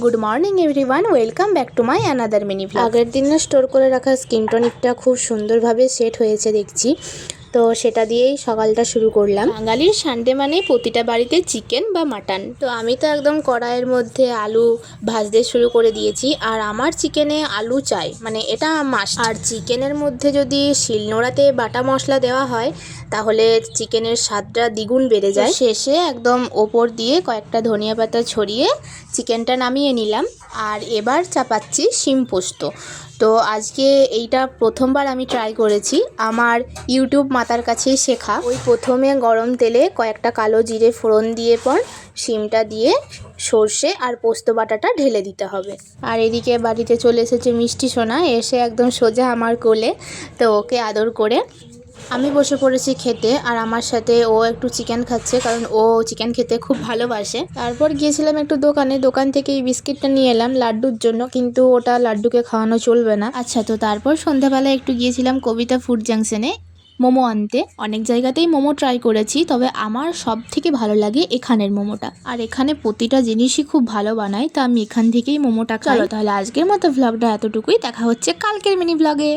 Good morning everyone, welcome back to my another mini vlog. আগের দিন store করে রাখা স্কিন টনিকটা খুব সুন্দরভাবে সেট হয়েছে দেখছি, তো সেটা দিয়েই সকালটা শুরু করলাম। বাঙালির সানডে মানে প্রতিটা বাড়িতে চিকেন বা মাটন। তো আমি তো একদম কড়াইয়ের মধ্যে আলু ভাজতে শুরু করে দিয়েছি, আর আমার চিকেনে আলু চাই, মানে এটা মাস্ট। আর চিকেনের মধ্যে যদি শিলনোড়াতে বাটা মশলা দেওয়া হয় তাহলে চিকেনের স্বাদটা দ্বিগুণ বেড়ে যায়। শেষে একদম ওপর দিয়ে কয়েকটা ধনিয়া পাতা ছড়িয়ে চিকেনটা নামিয়ে নিলাম। আর এবার চাপাচ্ছি শিম পোস্ত। তো আজকে এইটা প্রথমবার আমি ট্রাই করেছি, আমার ইউটিউব মাতার কাছেই শেখা। ওই প্রথমে গরম তেলে কয়েকটা কালো জিরে ফোড়ন দিয়ে পর শিমটা দিয়ে সর্ষে আর পোস্ত বাটাটা ঢেলে দিতে হবে। আর এদিকে বাড়িতে চলে এসেছে মিষ্টি সোনা, এসে একদম সোজা আমার কোলে। তো ওকে আদর করে আমি বসে পড়েছি খেতে, আর আমার সাথে ও একটু চিকেন খাচ্ছে, কারণ ও চিকেন খেতে খুব ভালোবাসে। তারপর গিয়েছিলাম একটু দোকান থেকে এই বিস্কিটটা নিয়ে এলাম লাড্ডুর জন্য, কিন্তু ওটা লাড্ডুকে খাওয়ানো চলবে না। আচ্ছা, তো তারপর সন্ধ্যাবেলা একটু গিয়েছিলাম কবিতা ফুড জাংশনে মোমো আনতে। অনেক জায়গাতেই মোমো ট্রাই করেছি, তবে আমার সব থেকে ভালো লাগে এখানের মোমোটা। আর এখানে প্রতিটা জিনিসই খুব ভালো বানায়, তা আমি এখান থেকেই মোমোটা খাই। চলো তাহলে আজকের মতো ভ্লগটা এতটুকুই, দেখা হচ্ছে কালকের মিনি ভ্লগে।